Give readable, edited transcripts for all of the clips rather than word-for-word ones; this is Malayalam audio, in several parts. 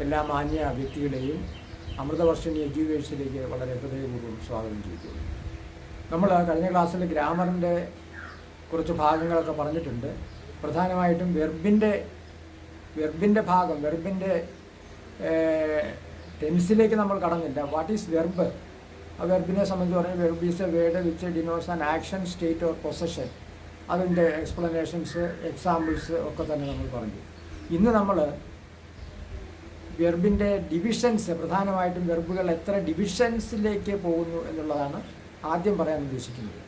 എല്ലാ മാന്യ വ്യക്തികളെയും അമൃതവർഷിണി എഡ്യൂക്കേഷനിലേക്ക് വളരെ ഹൃദയപൂർവ്വം സ്വാഗതം ചെയ്തു. നമ്മൾ കഴിഞ്ഞ ക്ലാസ്സിൽ ഗ്രാമറിൻ്റെ കുറച്ച് ഭാഗങ്ങളൊക്കെ പറഞ്ഞിട്ടുണ്ട്. പ്രധാനമായിട്ടും വെർബിൻ്റെ ഭാഗം, വെർബിൻ്റെ ടെൻസിലേക്ക് നമ്മൾ കടന്നില്ല. What is verb? ആ വെർബിനെ സംബന്ധിച്ച് പറഞ്ഞാൽ verb is A word which denotes an action, state or possession. അതിൻ്റെ എക്സ്പ്ലനേഷൻസ്, എക്സാമ്പിൾസ് ഒക്കെ തന്നെ നമ്മൾ പറഞ്ഞു. ഇന്ന് നമ്മൾ വെർബിൻ്റെ ഡിവിഷൻസ്, പ്രധാനമായിട്ടും വെർബുകൾ എത്ര ഡിവിഷൻസിലേക്ക് പോകുന്നു എന്നുള്ളതാണ് ആദ്യം പറയാൻ ഉദ്ദേശിക്കുന്നത്.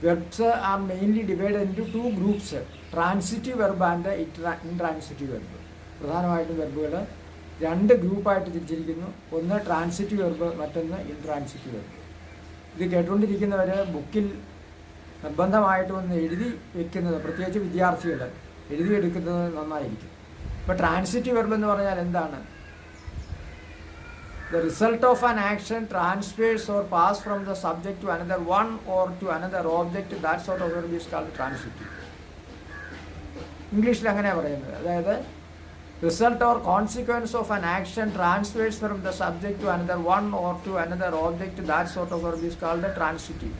Verbs R mainly divided into 2 groups, transitive verb and intransitive verb. പ്രധാനമായിട്ടും വെർബുകൾ 2 ഗ്രൂപ്പായിട്ട് തിരിച്ചിരിക്കുന്നു. ഒന്ന് ട്രാൻസിറ്റീവ് വെർബ്, മറ്റൊന്ന് ഇൻട്രാൻസിറ്റീവ് വെർബ്. ഇത് കേട്ടുകൊണ്ടിരിക്കുന്നവർ ബുക്കിൽ നിർബന്ധമായിട്ടും ഒന്ന് എഴുതി വെക്കുന്നത്, പ്രത്യേകിച്ച് വിദ്യാർത്ഥികൾ എഴുതിയെടുക്കുന്നത് നന്നായിരിക്കും. ഇപ്പോൾ ട്രാൻസിറ്റീവ് വെർബ് എന്ന് പറഞ്ഞാൽ എന്താണ്? The result of an action transfers or pass from the subject to another one or to another object, that sort of verb is called transitive. ഇംഗ്ലീഷിൽ അങ്ങനെയാണ് പറയുന്നത്. അതായത് result or consequence of an action transfers from the subject to another one or to another object, that sort of verb is called transitive.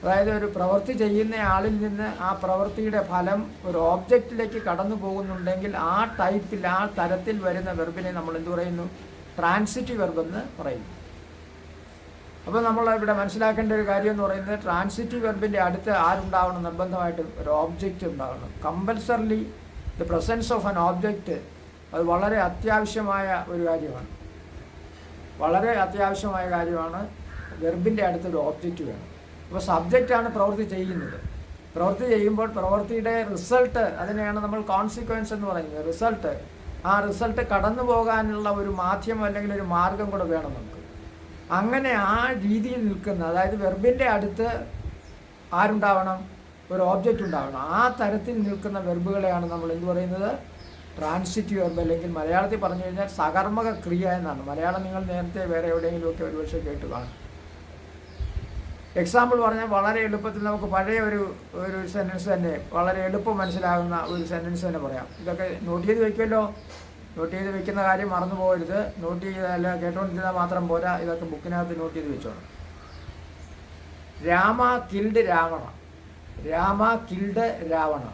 അതായത് ഒരു പ്രവൃത്തി ചെയ്യുന്ന ആളിൽ നിന്ന് ആ പ്രവൃത്തിയുടെ ഫലം ഒരു ഓബ്ജക്റ്റിലേക്ക് കടന്നു പോകുന്നുണ്ടെങ്കിൽ ആ ടൈപ്പിൽ, ആ തരത്തിൽ വരുന്ന വെർബിനെ നമ്മൾ എന്ത് പറയുന്നു? ട്രാൻസിറ്റീവ് വെർബ് എന്ന് പറയുന്നു. അപ്പോൾ നമ്മൾ ഇവിടെ മനസ്സിലാക്കേണ്ട ഒരു കാര്യം എന്ന് പറയുന്നത്, ട്രാൻസിറ്റീവ് വെർബിൻ്റെ അടുത്ത് ആരുണ്ടാവണം? നിർബന്ധമായിട്ടും ഒരു ഓബ്ജക്റ്റ് ഉണ്ടാവണം. Compulsorily the presence of an object, അത് വളരെ അത്യാവശ്യമായ ഒരു കാര്യമാണ്. വളരെ അത്യാവശ്യമായ കാര്യമാണ്. വെർബിൻ്റെ അടുത്തൊരു ഓബ്ജക്റ്റ് വേണം. അപ്പോൾ സബ്ജക്റ്റാണ് പ്രവൃത്തി ചെയ്യുന്നത്. പ്രവൃത്തി ചെയ്യുമ്പോൾ പ്രവൃത്തിയുടെ റിസൾട്ട്, അതിനെയാണ് നമ്മൾ കോൺസിക്വൻസ് എന്ന് പറയുന്നത്. റിസൾട്ട്, ആ റിസൾട്ട് കടന്നു പോകാനുള്ള ഒരു മാധ്യമം അല്ലെങ്കിൽ ഒരു മാർഗം കൂടെ വേണം നമുക്ക്. അങ്ങനെ ആ രീതിയിൽ നിൽക്കുന്ന, അതായത് വെർബിൻ്റെ അടുത്ത് ആരുണ്ടാവണം? ഒരു ഓബ്ജക്റ്റ് ഉണ്ടാവണം. ആ തരത്തിൽ നിൽക്കുന്ന വെർബുകളെയാണ് നമ്മൾ എന്ത് പറയുന്നത്? ട്രാൻസിറ്റീവ് വെർബ്, അല്ലെങ്കിൽ മലയാളത്തിൽ പറഞ്ഞു കഴിഞ്ഞാൽ സകർമ്മക ക്രിയ എന്നാണ്. മലയാളം നിങ്ങൾ നേരത്തെ വേറെ എവിടെയെങ്കിലുമൊക്കെ ഒരുപക്ഷെ കേട്ട് കാണും. എക്സാമ്പിൾ പറഞ്ഞാൽ വളരെ എളുപ്പത്തിൽ നമുക്ക് പഴയ ഒരു സെൻറ്റൻസ് തന്നെ, വളരെ എളുപ്പം മനസ്സിലാകുന്ന ഒരു സെൻറ്റൻസ് തന്നെ പറയാം. ഇതൊക്കെ നോട്ട് ചെയ്ത് വയ്ക്കുമല്ലോ. നോട്ട് ചെയ്ത് വെക്കുന്ന കാര്യം മറന്നു പോകരുത്. നോട്ട് ചെയ്തല്ല, കേട്ടോണ്ടിരുന്നാൽ മാത്രം പോരാ, ഇതൊക്കെ ബുക്കിനകത്ത് നോട്ട് ചെയ്ത് വെച്ചോണം. രാമ കിൽഡ് രാവണ. രാമ കിൽഡ് രാവണ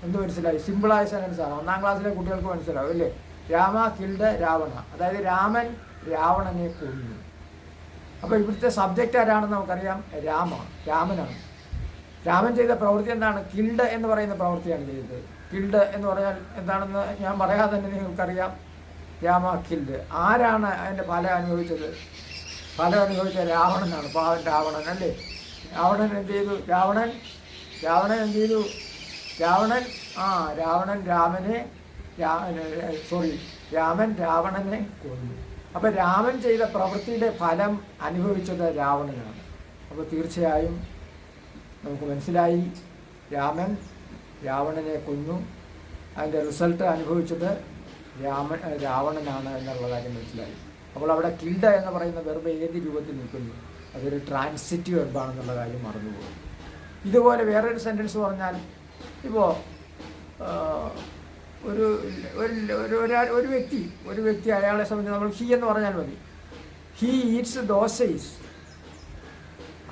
എന്ത് മനസ്സിലായി? സിമ്പിളായ സെൻറ്റൻസാണ്. 1ാം ക്ലാസ്സിലെ കുട്ടികൾക്ക് മനസ്സിലാവും അല്ലേ? രാമ കിൽഡ് രാവണ, അതായത് രാമൻ രാവണനെ കൊന്നു. അപ്പോൾ ഇവിടുത്തെ സബ്ജക്റ്റ് ആരാണെന്ന് നമുക്കറിയാം, രാമനാണ്. രാമൻ ചെയ്ത പ്രവൃത്തി എന്താണ്? കിൽഡ് എന്ന് പറയുന്ന പ്രവൃത്തിയാണ് ചെയ്തത്. കിൽഡ് എന്ന് പറഞ്ഞാൽ എന്താണെന്ന് ഞാൻ പറയാതെ തന്നെ നിങ്ങൾക്കറിയാം. രാമ കിൽഡ്. ആരാണ് അതിൻ്റെ ഫലം അനുഭവിച്ചത്? ഫലം അനുഭവിച്ച രാവണനാണ്. പാവൻ രാവണൻ അല്ലേ? രാവണൻ എന്ത് ചെയ്തു? രാവണൻ എന്ത് ചെയ്തു? രാവണൻ രാവണനെ കൊന്നു. അപ്പോൾ രാമൻ ചെയ്ത പ്രവൃത്തിയുടെ ഫലം അനുഭവിച്ചത് രാവണനാണ്. അപ്പോൾ തീർച്ചയായും നമുക്ക് മനസ്സിലായി, രാമൻ രാവണനെ കൊന്നു, അതിൻ്റെ റിസൾട്ട് അനുഭവിച്ചത് രാവണനാണ് എന്നുള്ള കാര്യം മനസ്സിലായി. അപ്പോൾ അവിടെ കിൽഡ് എന്ന് പറയുന്ന വെർബ് ഏത് രൂപത്തിൽ നിൽക്കുന്നു? അതൊരു ട്രാൻസിറ്റീവ് വെർബാണെന്നുള്ള കാര്യം മറന്നുപോകും. ഇതുപോലെ വേറൊരു സെൻറ്റൻസ് പറഞ്ഞാൽ, ഇപ്പോൾ ഒരു വ്യക്തി അയാളെ സംബന്ധിച്ച് നമ്മൾ ഹി എന്ന് പറഞ്ഞാൽ മതി. He Eats dosa.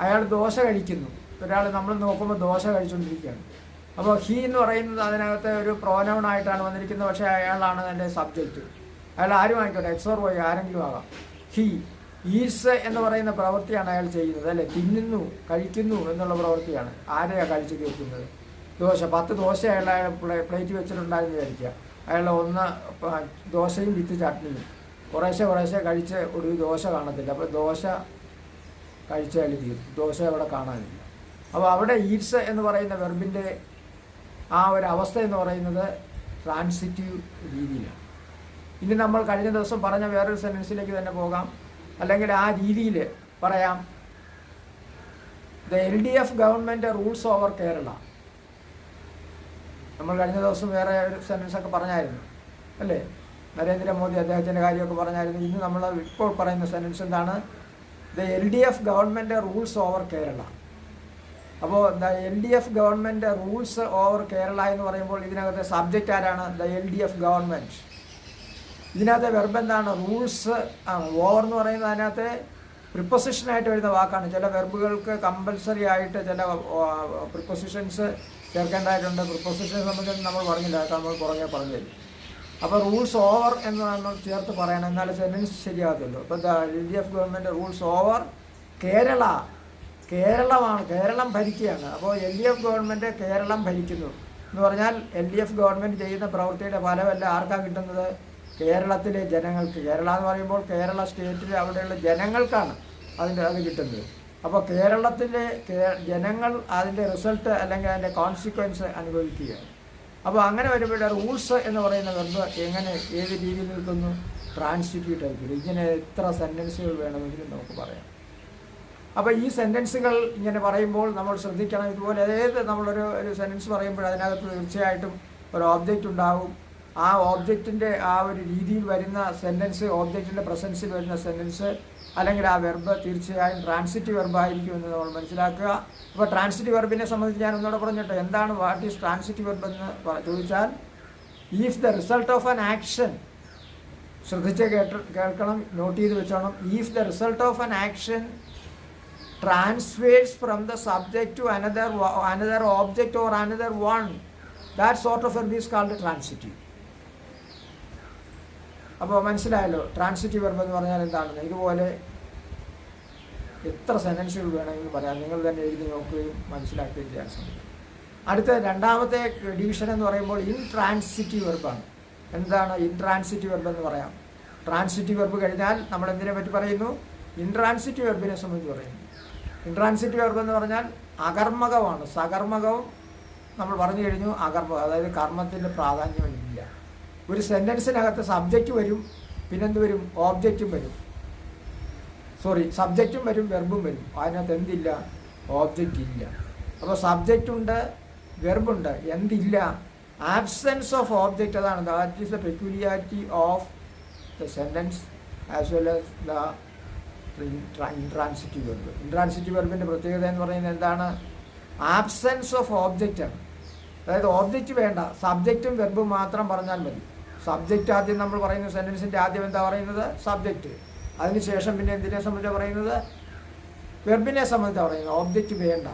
അയാൾ ദോശ കഴിക്കുന്നു. ഒരാൾ നമ്മൾ നോക്കുമ്പോൾ ദോശ കഴിച്ചുകൊണ്ടിരിക്കുകയാണ്. അപ്പോൾ ഹി എന്ന് പറയുന്നത് അതിനകത്ത് ഒരു പ്രോനൗണായിട്ടാണ് വന്നിരിക്കുന്നത്. പക്ഷേ അയാളാണ് അതിൻ്റെ സബ്ജക്റ്റ്. അയാൾ ആരും ആയിക്കോട്ടെ, എക്സ് ഓർ വൈ ആരെങ്കിലും ആകാം. ഹി ഈറ്റ്സ് എന്ന് പറയുന്ന പ്രവൃത്തിയാണ് അയാൾ ചെയ്യുന്നത് അല്ലേ? തിന്നുന്നു, കഴിക്കുന്നു എന്നുള്ള പ്രവൃത്തിയാണ്. ആരെയാണ് കഴിച്ചു തീർക്കുന്നത്? ദോശ. 10 ദോശ അയാൾ പ്ലേറ്റ് വെച്ചിട്ടുണ്ടായെന്ന് വിചാരിക്കുക. അയാൾ 1 ദോശയും വിത്ത് ചട്നിയും കുറേശ്ശെ കഴിച്ച് ഒരു ദോശ കാണത്തില്ല. അപ്പോൾ ദോശ കഴിച്ച് അയാൾ തീർന്നു. ദോശ അവിടെ കാണാനില്ല. അപ്പോൾ അവിടെ ഈറ്റ്സ് എന്ന് പറയുന്ന വെർബിൻ്റെ ആ ഒരു അവസ്ഥ എന്ന് പറയുന്നത് ട്രാൻസിറ്റീവ് രീതിയിലാണ്. ഇനി നമ്മൾ കഴിഞ്ഞ ദിവസം പറഞ്ഞ വേറൊരു സെൻറ്റൻസിലേക്ക് തന്നെ പോകാം, അല്ലെങ്കിൽ ആ രീതിയിൽ പറയാം. The LDF government rules over Kerala. നമ്മൾ കഴിഞ്ഞ ദിവസം വേറെ ഒരു സെൻറ്റൻസൊക്കെ പറഞ്ഞായിരുന്നു അല്ലേ? നരേന്ദ്രമോദി അദ്ദേഹത്തിൻ്റെ കാര്യമൊക്കെ പറഞ്ഞായിരുന്നു. ഇന്ന് നമ്മൾ ഇപ്പോൾ പറയുന്ന സെൻറ്റൻസ് എന്താണ്? The LDF government rules over Kerala. അപ്പോൾ the LDF government rules over Kerala എന്ന് പറയുമ്പോൾ ഇതിനകത്തെ സബ്ജക്റ്റ് ആരാണ്? The LDF government. ഇതിനകത്തെ വെർബ് എന്താണ്? റൂൾസ് ആണ്. ഓവർ എന്ന് പറയുന്നത് അതിനകത്തെ പ്രിപ്പൊസിഷനായിട്ട് വരുന്ന വാക്കാണ്. ചില വെർബുകൾക്ക് കമ്പൽസറി ആയിട്ട് ചില പ്രിപ്പൊസിഷൻസ് ചേർക്കേണ്ടതായിട്ടുണ്ട്. പ്രിപ്പൊസിഷനെ സംബന്ധിച്ച് നമ്മൾ പറഞ്ഞില്ല, അതൊക്കെ നമ്മൾ പുറകെ പറഞ്ഞു തരും. അപ്പോൾ റൂൾസ് ഓവർ എന്ന് നമ്മൾ ചേർത്ത് പറയണം, എന്നാലും സെൻറ്റൻസ് ശരിയാകത്തുള്ളൂ. ഇപ്പോൾ LDF government rules over Kerala. കേരളമാണ്, കേരളം ഭരിക്കുകയാണ്. അപ്പോൾ LDF ഗവൺമെൻറ് കേരളം ഭരിക്കുന്നു എന്ന് പറഞ്ഞാൽ LDF ഗവൺമെൻറ് ചെയ്യുന്ന പ്രവൃത്തിയുടെ ഫലമല്ല ആർക്കാണ് കിട്ടുന്നത്? കേരളത്തിലെ ജനങ്ങൾക്ക്. കേരള എന്ന് പറയുമ്പോൾ കേരള സ്റ്റേറ്റിലെ അവിടെയുള്ള ജനങ്ങൾക്കാണ് അത് കിട്ടുന്നത്. അപ്പോൾ കേരളത്തിലെ ജനങ്ങൾ അതിൻ്റെ റിസൾട്ട് അല്ലെങ്കിൽ അതിൻ്റെ കോൺസിക്വൻസ് അനുഭവിക്കുകയാണ്. അപ്പോൾ അങ്ങനെ വരുമ്പോൾ റൂൾസ് എന്ന് പറയുന്ന വെർബ് എങ്ങനെ ഏത് രീതിയിൽ നിൽക്കുന്നു? ട്രാൻസിറ്റീവ് ടൈപ്പിൽ. ഇങ്ങനെ എത്ര സെൻറ്റൻസുകൾ വേണമെങ്കിലും നമുക്ക് പറയാം. അപ്പോൾ ഈ സെൻറ്റൻസുകൾ ഇങ്ങനെ പറയുമ്പോൾ നമ്മൾ ശ്രദ്ധിക്കണം. ഇതുപോലെ നമ്മളൊരു സെൻറ്റൻസ് പറയുമ്പോൾ അതിനകത്ത് തീർച്ചയായിട്ടും ഒരു ഓബ്ജക്റ്റ് ഉണ്ടാകും. ആ ഓബ്ജക്റ്റിൻ്റെ ആ ഒരു രീതിയിൽ വരുന്ന സെൻറ്റൻസ്, ഓബ്ജക്റ്റിൻ്റെ പ്രസൻസിൽ വരുന്ന സെൻറ്റൻസ് അല്ലെങ്കിൽ ആ വെർബ് തീർച്ചയായും ട്രാൻസിറ്റീവ് വെർബായിരിക്കും എന്ന് നമ്മൾ മനസ്സിലാക്കുക. അപ്പോൾ ട്രാൻസിറ്റീവ് വെർബിനെ സംബന്ധിച്ച് ഞാൻ ഒന്നുകൂടെ പറഞ്ഞിട്ട് എന്താണ് വാട്ട് ഈസ് ട്രാൻസിറ്റീവ് വെർബ് എന്ന് ചോദിച്ചാൽ, if the result of an action, ശ്രദ്ധിച്ച് കേൾക്കണം, നോട്ട് ചെയ്ത് വെച്ചോണം. If the result of an action transfers from the subject to another object or another one, that sort of verb is called transitive. അപ്പോൾ മനസ്സിലായല്ലോ ട്രാൻസിറ്റീവ് വെർബ് എന്ന് പറഞ്ഞാൽ എന്താണെന്ന്. ഇതുപോലെ എത്ര സെൻറ്റൻസുകൾ വേണമെങ്കിലും പറയാം. നിങ്ങൾ തന്നെ എഴുതി നോക്കുകയും മനസ്സിലാക്കുകയും ചെയ്യാൻ ശ്രമിക്കും. അടുത്ത രണ്ടാമത്തെ ഡിവിഷൻ എന്ന് പറയുമ്പോൾ ഇൻട്രാൻസിറ്റീവ് വെർബാണ്. എന്താണ് ഇൻട്രാൻസിറ്റീവ് വെർബ് എന്ന് പറയാം? ട്രാൻസിറ്റീവ് വെർബ് കഴിഞ്ഞാൽ നമ്മൾ എന്തിനെ പറ്റി പറയുന്നു? ഇൻട്രാൻസിറ്റീവ് വെർബിനെ സംബന്ധിച്ച് പറയുന്നു. ഇൻട്രാൻസിറ്റീവ് വെർബ് എന്ന് പറഞ്ഞാൽ അകർമ്മകമാണ്. സകർമ്മകവും നമ്മൾ പറഞ്ഞു കഴിഞ്ഞു. അകർമ്മകം അതായത് കർമ്മത്തിൻ്റെ പ്രാധാന്യമില്ല. ഒരു സെൻറ്റൻസിനകത്ത് സബ്ജക്റ്റ് വരും, പിന്നെന്ത് വരും? ഓബ്ജക്റ്റും വരും. സബ്ജക്റ്റും വരും, വെർബും വരും. അതിനകത്ത് എന്തില്ല? ഓബ്ജക്റ്റ് ഇല്ല. അപ്പോൾ സബ്ജക്റ്റ് ഉണ്ട്, വെർബുണ്ട്, എന്തില്ല? Absence of object. അതാണ് that is the peculiarity of the sentence as well as the intransitive verb. Intransitive വെർബിൻ്റെ പ്രത്യേകത എന്ന് പറയുന്നത് എന്താണ്? ആബ്സെൻസ് ഓഫ് ഓബ്ജക്റ്റാണ്. അതായത് ഓബ്ജക്റ്റ് വേണ്ട, സബ്ജക്റ്റും വെർബും മാത്രം പറഞ്ഞാൽ മതി. സബ്ജക്റ്റ് ആദ്യം നമ്മൾ പറയുന്ന സെൻറ്റൻസിൻ്റെ ആദ്യം എന്താ പറയുന്നത്? സബ്ജക്റ്റ്. അതിനുശേഷം പിന്നെ എന്തിനെ സംബന്ധിച്ചാണ് പറയുന്നത്? വെർബിനെ സംബന്ധിച്ചാണ് പറയുന്നത്. ഓബ്ജക്റ്റ് വേണ്ട.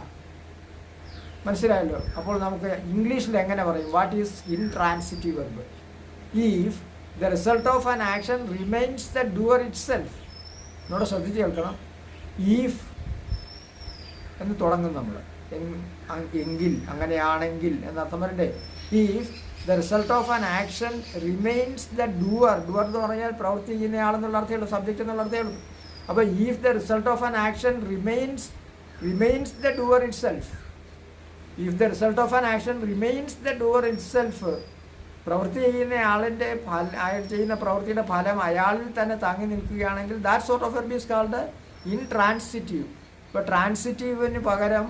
മനസ്സിലായല്ലോ? അപ്പോൾ നമുക്ക് ഇംഗ്ലീഷിൽ എങ്ങനെ പറയും? What is intransitive verb? If the result of an action remains the doer it self. എന്നോട് ശ്രദ്ധിച്ച് കേൾക്കണം. ഈഫ് എന്ന് തുടങ്ങും നമ്മൾ. എങ്കിൽ, അങ്ങനെയാണെങ്കിൽ എന്നർത്ഥം വരണ്ടേ? If the result of an action remains the doer. Doer എന്ന് പറഞ്ഞാൽ പ്രവൃത്തി ചെയ്യുന്നയാളെന്നുള്ള അർത്ഥമേ ഉള്ളൂ, സബ്ജക്റ്റ് എന്നുള്ള അർത്ഥമേ ഉള്ളൂ. അപ്പോൾ if the result of an action remains the doer it self. If the result of an action remains the doer it self. പ്രവൃത്തി ചെയ്യുന്ന ആളിൻ്റെ അയാൾ ചെയ്യുന്ന പ്രവൃത്തിയുടെ ഫലം അയാളിൽ തന്നെ തങ്ങി നിൽക്കുകയാണെങ്കിൽ that sort of verb is called intransitive. ഇപ്പോൾ ട്രാൻസിറ്റീവിന് പകരം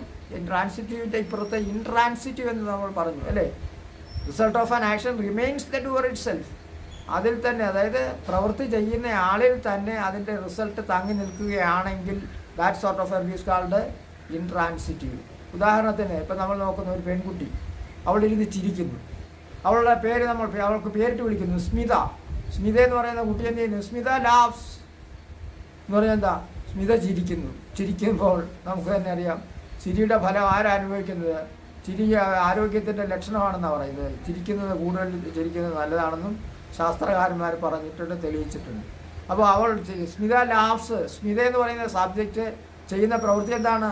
ട്രാൻസിറ്റീവിൻ്റെ ഇപ്പുറത്ത് ഇൻട്രാൻസിറ്റീവ് എന്ന് നമ്മൾ പറഞ്ഞു അല്ലേ? Result of an action remains the doer it self. അതിൽ തന്നെ, അതായത് പ്രവൃത്തി ചെയ്യുന്ന ആളിൽ തന്നെ അതിൻ്റെ റിസൾട്ട് തങ്ങി നിൽക്കുകയാണെങ്കിൽ that sort of verb is called intransitive. ഉദാഹരണത്തിന് ഇപ്പം നമ്മൾ നോക്കുന്ന ഒരു പെൺകുട്ടി, അവളിരുന്ന് ചിരിക്കുന്നു. അവളുടെ പേര് അവൾക്ക് പേരിട്ട് വിളിക്കുന്നു, സ്മിത. സ്മിത എന്ന് പറയുന്ന കുട്ടി എന്ത് ചെയ്യുന്നു? സ്മിത ലാവ്സ് എന്ന് പറഞ്ഞാൽ എന്താ? സ്മിത ചിരിക്കുന്നു. ചിരിക്കുമ്പോൾ നമുക്ക് തന്നെ അറിയാം ചിരിയുടെ ഫലം ആരനുഭവിക്കുന്നത്? ചിരി ആരോഗ്യത്തിൻ്റെ ലക്ഷണമാണെന്നാണ് പറയുന്നത്. ചിരിക്കുന്നത്, കൂടുതൽ ചിരിക്കുന്നത് നല്ലതാണെന്നും ശാസ്ത്രകാരന്മാർ പറഞ്ഞിട്ടുണ്ട്, തെളിയിച്ചിട്ടുണ്ട്. അപ്പോൾ അവൾ സ്മിത ലാവ്സ്. സ്മിത എന്ന് പറയുന്ന സബ്ജക്റ്റ് ചെയ്യുന്ന പ്രവൃത്തി എന്താണ്?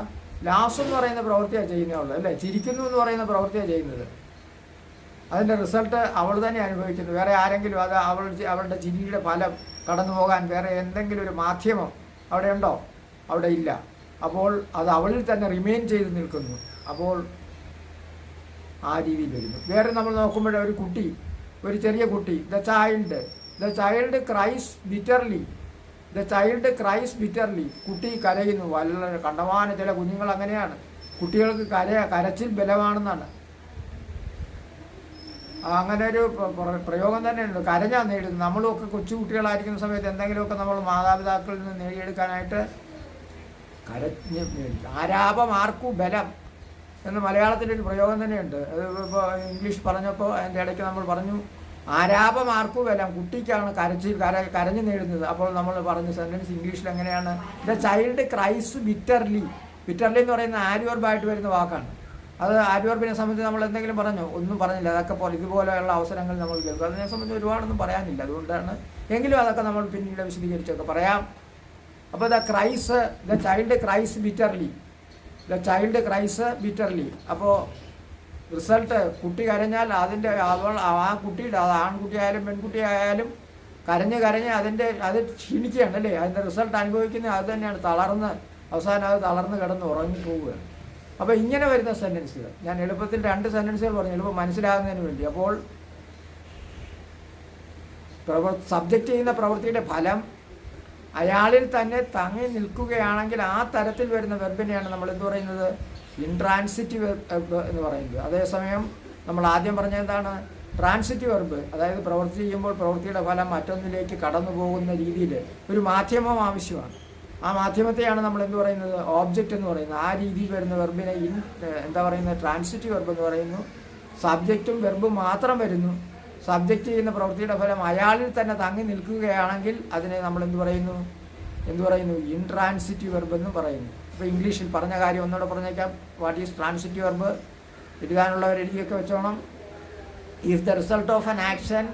ലാവ്സ് എന്ന് പറയുന്ന പ്രവൃത്തിയാണ് ചെയ്യുന്നതുള്ളൂ അല്ലേ? ചിരിക്കുന്നു എന്ന് പറയുന്ന പ്രവൃത്തിയാണ് ചെയ്യുന്നത്. അതിൻ്റെ റിസൾട്ട് അവൾ തന്നെ അനുഭവിക്കുന്നു. വേറെ ആരെങ്കിലും അത് അവളുടെ ചിരിയുടെ ഫലം കടന്നു പോകാൻ വേറെ എന്തെങ്കിലും ഒരു മാധ്യമം അവിടെ ഉണ്ടോ? അവിടെ ഇല്ല. അപ്പോൾ അത് അവളിൽ തന്നെ റിമെയിൻ ചെയ്ത് നിൽക്കുന്നു. അപ്പോൾ ആ രീതിയിൽ വരുന്നു. വേറെ നമ്മൾ നോക്കുമ്പോൾ ഒരു കുട്ടി, ഒരു ചെറിയ കുട്ടി, the child cries bitterly. The child cries bitterly. കുട്ടി കരയുന്നു. വളരെ കണ്ടമാന ചില കുഞ്ഞുങ്ങൾ അങ്ങനെയാണ്. കുട്ടികൾക്ക് കരച്ചിൽ ബലമാണെന്നാണ്. അങ്ങനെ ഒരു പ്രയോഗം തന്നെയുണ്ട്. കരഞ്ഞാൽ നേടുന്നു. നമ്മളുമൊക്കെ കൊച്ചുകുട്ടികളായിരിക്കുന്ന സമയത്ത് എന്തെങ്കിലുമൊക്കെ നമ്മൾ മാതാപിതാക്കളിൽ നിന്ന് നേടിയെടുക്കാനായിട്ട് കരഞ്ഞ് മേടിക്കും. ആരാപമാർക്കു ബലം എന്ന് മലയാളത്തിൻ്റെ ഒരു പ്രയോഗം തന്നെയുണ്ട്. അത് ഇപ്പോൾ ഇംഗ്ലീഷ് പറഞ്ഞപ്പോൾ അതിൻ്റെ ഇടയ്ക്ക് നമ്മൾ പറഞ്ഞു ആരാപമാർക്കുമെല്ലാം കുട്ടിക്കാണ് കരഞ്ഞു നേടുന്നത്. അപ്പോൾ നമ്മൾ പറഞ്ഞ സെൻറ്റൻസ് ഇംഗ്ലീഷിൽ എങ്ങനെയാണ്? The child cries bitterly. Bitterly എന്ന് പറയുന്ന ആര്യവർബായിട്ട് വരുന്ന വാക്കാണ്. അത് ആര്യവർബിനെ സംബന്ധിച്ച് നമ്മൾ എന്തെങ്കിലും പറഞ്ഞോ? ഒന്നും പറഞ്ഞില്ല. അതൊക്കെ പോലെ ഇതുപോലെയുള്ള അവസരങ്ങൾ നമ്മൾ കേൾക്കും. അതിനെ സംബന്ധിച്ച് ഒരുപാടൊന്നും പറയാനില്ല. അതുകൊണ്ടാണ് എങ്കിലും അതൊക്കെ നമ്മൾ പിന്നീട് വിശദീകരിച്ചൊക്കെ പറയാം. അപ്പോൾ the child cries bitterly. The child cries bitterly. അപ്പോൾ റിസൾട്ട് കുട്ടി കരഞ്ഞാൽ അതിൻ്റെ ആ കുട്ടിയുടെ ആൺകുട്ടിയായാലും പെൺകുട്ടിയായാലും കരഞ്ഞ് അത് ക്ഷീണിക്കുകയാണ് അല്ലേ? അതിൻ്റെ റിസൾട്ട് അനുഭവിക്കുന്നത് അത് തന്നെയാണ്. അവസാനം അത് തളർന്ന് കിടന്ന് ഉറങ്ങിപ്പോവുകയാണ്. അപ്പോൾ ഇങ്ങനെ വരുന്ന സെൻറ്റൻസുകൾ ഞാൻ എളുപ്പത്തിൽ 2 സെൻറ്റൻസുകൾ പറഞ്ഞു, എളുപ്പം മനസ്സിലാകുന്നതിന് വേണ്ടി. അപ്പോൾ സബ്ജക്റ്റ് ചെയ്യുന്ന പ്രവൃത്തിയുടെ ഫലം അയാളിൽ തന്നെ തങ്ങി നിൽക്കുകയാണെങ്കിൽ ആ തരത്തിൽ വരുന്ന വെർബിനെയാണ് നമ്മൾ എന്ത് പറയുന്നത്? ഇൻട്രാൻസിറ്റീവ് വെർബ് എന്ന് പറയുന്നത്. അതേസമയം നമ്മൾ ആദ്യം പറഞ്ഞത് എന്താണ്? Transitive verb. അതായത് പ്രവൃത്തി ചെയ്യുമ്പോൾ പ്രവൃത്തിയുടെ ഫലം മറ്റൊന്നിലേക്ക് കടന്നു പോകുന്ന രീതിയിൽ ഒരു മാധ്യമം ആവശ്യമാണ്. ആ മാധ്യമത്തെയാണ് നമ്മൾ എന്ത് പറയുന്നത്? ഓബ്ജക്റ്റ് എന്ന് പറയുന്നത്. ആ രീതിയിൽ വരുന്ന വെർബിനെ എന്താ പറയുന്നത്? ട്രാൻസിറ്റീവ് വെർബ് എന്ന് പറയുന്നു. സബ്ജക്റ്റും വെർബും മാത്രം വരുന്നു. സബ്ജക്റ്റ് ചെയ്യുന്ന പ്രവൃത്തിയുടെ ഫലം അയാളിൽ തന്നെ തങ്ങി നിൽക്കുകയാണെങ്കിൽ അതിനെ നമ്മൾ എന്ത് പറയുന്നു? ഇൻട്രാൻസിറ്റീവ് വെർബ് എന്ന് പറയുന്നു. ഇപ്പോൾ ഇംഗ്ലീഷിൽ പറഞ്ഞ കാര്യം ഒന്നുകൂടെ പറഞ്ഞേക്കാം. What is transitive verb? എഴുതാനുള്ളവർ എഴുതിയൊക്കെ വെച്ചോണം. If the result of an action,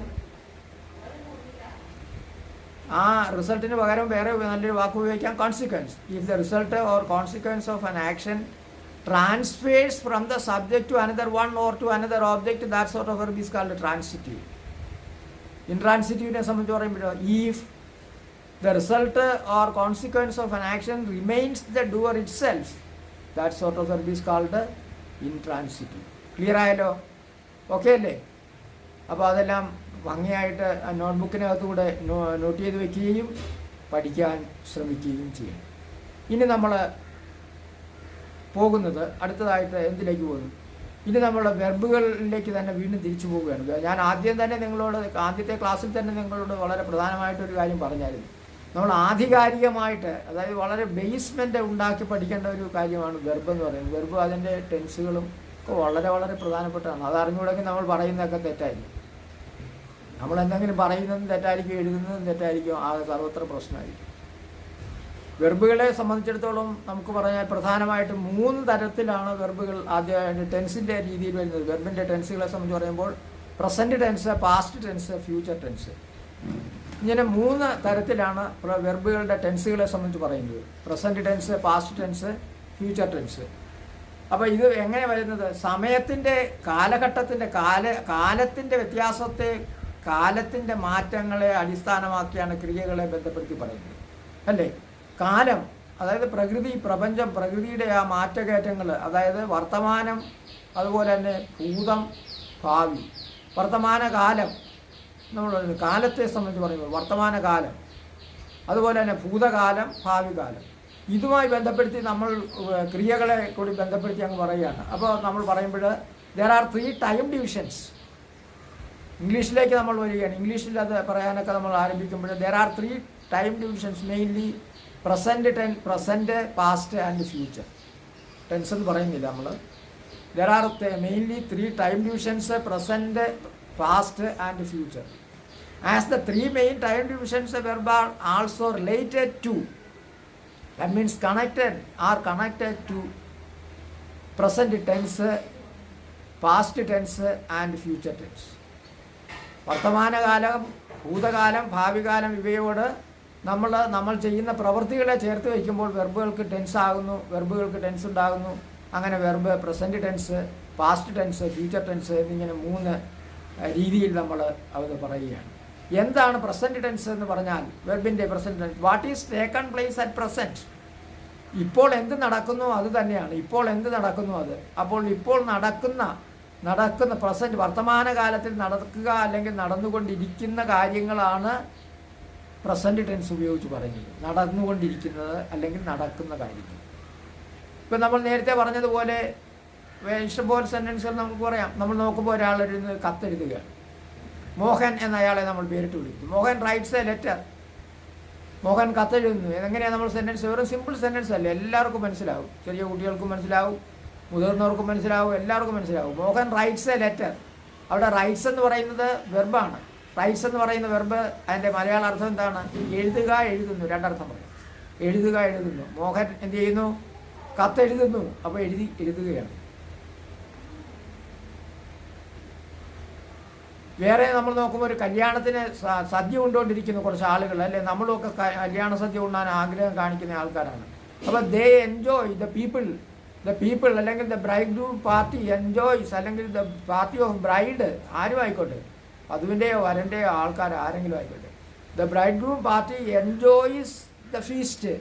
ആ റിസൾട്ടിന് പകരം വേറെ നല്ലൊരു വാക്ക് ഉപയോഗിക്കാം, consequence. If the result or consequence of an action transfers from the subject to another one or to another object, that sort of verb is called transitive. Intransitive സംബന്ധിച്ച് പറയുമ്പോൾ if the result or consequence of an action remains the doer itself, that sort of verb is called intransitive. Clear ആയല്ലോ? ഓക്കെ അല്ലേ? അപ്പോൾ അതെല്ലാം ഭംഗിയായിട്ട് നോട്ട്ബുക്കിനകത്തുകൂടെ നോട്ട് ചെയ്ത് വെക്കുകയും പഠിക്കാൻ ശ്രമിക്കുകയും ചെയ്യും. ഇനി നമ്മൾ പോകുന്നത് അടുത്തതായിട്ട് എന്തിലേക്ക് പോകുന്നു? ഇനി നമ്മളുടെ വെർബുകളിലേക്ക് തന്നെ വീണ്ടും തിരിച്ചു പോവുകയാണ്. ഞാൻ ആദ്യത്തെ ക്ലാസ്സിൽ തന്നെ നിങ്ങളോട് വളരെ പ്രധാനമായിട്ടൊരു കാര്യം പറഞ്ഞായിരുന്നു. നമ്മൾ ആധികാരികമായിട്ട്, അതായത് വളരെ ബേസ്മെൻ്റ് ഉണ്ടാക്കി പഠിക്കേണ്ട ഒരു കാര്യമാണ് വെർബ് എന്ന് പറയുന്നത്. വെർബ് അതിൻ്റെ ടെൻസുകളും ഒക്കെ വളരെ വളരെ പ്രധാനപ്പെട്ടതാണ്. അതറിഞ്ഞുകൂടെങ്കിൽ നമ്മൾ പറയുന്നതൊക്കെ തെറ്റായിരിക്കും. നമ്മൾ എന്തെങ്കിലും പറയുന്നതും തെറ്റായിരിക്കും, എഴുതുന്നതും തെറ്റായിരിക്കും, ആ സർവത്ര പ്രശ്നമായിരിക്കും. വെർബുകളെ സംബന്ധിച്ചിടത്തോളം നമുക്ക് പറഞ്ഞാൽ പ്രധാനമായിട്ടും 3 തരത്തിലാണ് വെർബുകൾ ആദ്യമായിട്ട് ടെൻസിൻ്റെ രീതിയിൽ വരുന്നത്. വെർബിൻ്റെ ടെൻസുകളെ സംബന്ധിച്ച് പറയുമ്പോൾ present tense, past tense, future tense. ഇങ്ങനെ 3 തരത്തിലാണ് വെർബുകളുടെ ടെൻസുകളെ സംബന്ധിച്ച് പറയുന്നത്. Present tense, past tense, future tense. അപ്പോൾ ഇത് എങ്ങനെ വരുന്നത്? സമയത്തിൻ്റെ കാലത്തിൻ്റെ വ്യത്യാസത്തെ, കാലത്തിൻ്റെ മാറ്റങ്ങളെ അടിസ്ഥാനമാക്കിയാണ് ക്രിയകളെ ബന്ധപ്പെടുത്തി പറയുന്നത് അല്ലേ? കാലം, അതായത് പ്രപഞ്ചം, പ്രകൃതിയുടെ ആ മാറ്റകേറ്റങ്ങൾ, അതായത് വർത്തമാനം, അതുപോലെ തന്നെ ഭൂതം, ഭാവി. വർത്തമാനകാലം നമ്മൾ കാലത്തെ സംബന്ധിച്ച് പറയുമ്പോൾ വർത്തമാനകാലം, അതുപോലെ തന്നെ ഭൂതകാലം, ഭാവി കാലം. ഇതുമായി ബന്ധപ്പെടുത്തി നമ്മൾ ക്രിയകളെ കൂടി ബന്ധപ്പെടുത്തി അങ്ങ് പറയുകയാണ്. അപ്പോൾ നമ്മൾ പറയുമ്പോൾ there are 3 ടൈം ഡിവിഷൻസ്. ഇംഗ്ലീഷിലേക്ക് നമ്മൾ വരികയാണ്. ഇംഗ്ലീഷിൽ അത് പറയാനൊക്കെ നമ്മൾ ആരംഭിക്കുമ്പോൾ there are 3 time divisions, mainly present, past and future. Tense എന്ന് പറയുന്നില്ല നമ്മൾ. There are mainly 3 time divisions: present, past and future. As the 3 main time divisions verb are also related to, that means connected to present tense, past tense and future tense. വർത്തമാനകാലം, ഭൂതകാലം, ഭാവി കാലം ഇവയോട് നമ്മൾ ചെയ്യുന്ന പ്രവൃത്തികളെ ചേർത്ത് വയ്ക്കുമ്പോൾ വെർബുകൾക്ക് ടെൻസ് ആകുന്നു, വെർബുകൾക്ക് ടെൻസ് ഉണ്ടാകുന്നു. അങ്ങനെ verb present tense, past tense, future tense എന്നിങ്ങനെ 3 രീതിയിൽ നമ്മൾ അത് പറയുകയാണ്. എന്താണ് പ്രസൻറ്റ് ടെൻസ് എന്ന് പറഞ്ഞാൽ? വെർബിൻ്റെ present tense, what is taken place at present. ഇപ്പോൾ എന്ത് നടക്കുന്നു അത് തന്നെയാണ്. ഇപ്പോൾ എന്ത് നടക്കുന്നു അത്. അപ്പോൾ ഇപ്പോൾ നടക്കുന്ന പ്രസൻറ്റ്, വർത്തമാനകാലത്തിൽ നടക്കുക അല്ലെങ്കിൽ നടന്നുകൊണ്ടിരിക്കുന്ന കാര്യങ്ങളാണ് പ്രസൻറ്റ് ടെൻസ് ഉപയോഗിച്ച് പറയുന്നത്. നടന്നുകൊണ്ടിരിക്കുന്നത് അല്ലെങ്കിൽ നടക്കുന്ന കാര്യങ്ങൾ. ഇപ്പം നമ്മൾ നേരത്തെ പറഞ്ഞതുപോലെ ഇഷ്ടംപോലെ സെൻറ്റൻസുകൾ നമുക്ക് പറയാം. നമ്മൾ നോക്കുമ്പോൾ ഒരാളൊരു കത്തെഴുതുകയാണ്. മോഹൻ എന്ന അയാളെ നമ്മൾ പേരിട്ട് വിളിക്കും. Mohan writes a letter. Mohan കത്തെഴുതുന്നു. എങ്ങനെയാണ് നമ്മൾ സെൻറ്റൻസ്? വെറും സിമ്പിൾ സെൻറ്റൻസ് അല്ലേ, എല്ലാവർക്കും മനസ്സിലാവും. ചെറിയ കുട്ടികൾക്കും മനസ്സിലാവും, മുതിർന്നവർക്കും മനസ്സിലാവും, എല്ലാവർക്കും മനസ്സിലാവും. Mohan writes a letter. അവിടെ റൈറ്റ്സ് എന്ന് പറയുന്നത് വെർബാണ്. റൈറ്റ്സ് എന്ന് പറയുന്ന വെർബ് അതിൻ്റെ മലയാള അർത്ഥം എന്താണ്? എഴുതുക, എഴുതുന്നു. രണ്ടർത്ഥം പറയും. എഴുതുക, എഴുതുന്നു. മോഹൻ എന്ത് ചെയ്യുന്നു? കത്തെഴുതുന്നു. അപ്പോൾ എഴുതുകയാണ്. വേറെ നമ്മൾ നോക്കുമ്പോൾ ഒരു കല്യാണത്തിന് സദ്യ കൊണ്ടുകൊണ്ടിരിക്കുന്നു കുറച്ച് ആളുകൾ, അല്ലേ? നമ്മളൊക്കെ കല്യാണ സദ്യ കൊണ്ടാൻ ആഗ്രഹം കാണിക്കുന്ന ആൾക്കാരാണ്. അപ്പോൾ ദേ എൻജോയ്, ദ പീപ്പിൾ അല്ലെങ്കിൽ the bride groom party enjoys, അല്ലെങ്കിൽ ദ പാർട്ടി ഓഫ് ബ്രൈഡ്, ആരും ആയിക്കോട്ടെ, വധുവിൻ്റെയോ വരൻ്റെയോ ആൾക്കാർ ആരെങ്കിലും ആയിക്കോട്ടെ. The bride groom party enjoys the feast.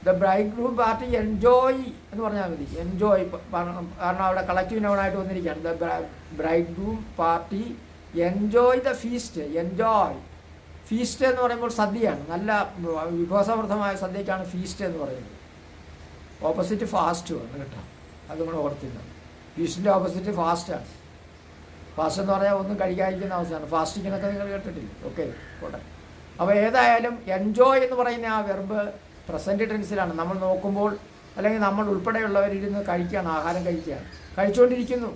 The bride groom party enjoy എന്ന് പറഞ്ഞാൽ മതി. എൻജോയ്, കാരണം അവിടെ കളക്റ്റീവ് നൗണായിട്ട് വന്നിരിക്കുകയാണ്. The bride groom party enjoy the feast. Enjoy, feast എന്ന് പറയുമ്പോൾ സദ്യയാണ്. നല്ല വിഭവസമൃദ്ധമായ സദ്യക്കാണ് ഫീസ്റ്റ് എന്ന് പറയുന്നത്. ഓപ്പോസിറ്റ് ഫാസ്റ്റ് ആണ് കേട്ടോ, അത് നമ്മൾ ഓർത്തിരുന്നത്. ഫീസ്റ്റിൻ്റെ ഓപ്പോസിറ്റ് ഫാസ്റ്റാണ്. ഫാസ്റ്റ് എന്ന് പറഞ്ഞാൽ ഒന്നും കഴിക്കാതിരിക്കുന്ന അവസ്ഥയാണ്. ഫാസ്റ്റിംഗ് എന്നൊക്കെ നിങ്ങൾ കേട്ടിട്ടില്ല. ഓക്കെ, പോട്ടെ. അപ്പോൾ ഏതായാലും എൻജോയ് എന്ന് പറയുന്ന ആ വെർബ് പ്രസൻറ്റ് ടെൻസിലാണ്. നമ്മൾ നോക്കുമ്പോൾ, അല്ലെങ്കിൽ നമ്മൾ ഉൾപ്പെടെയുള്ളവരിരുന്ന് കഴിക്കുകയാണ്, ആഹാരം കഴിക്കുകയാണ്, കഴിച്ചുകൊണ്ടിരിക്കുന്നു.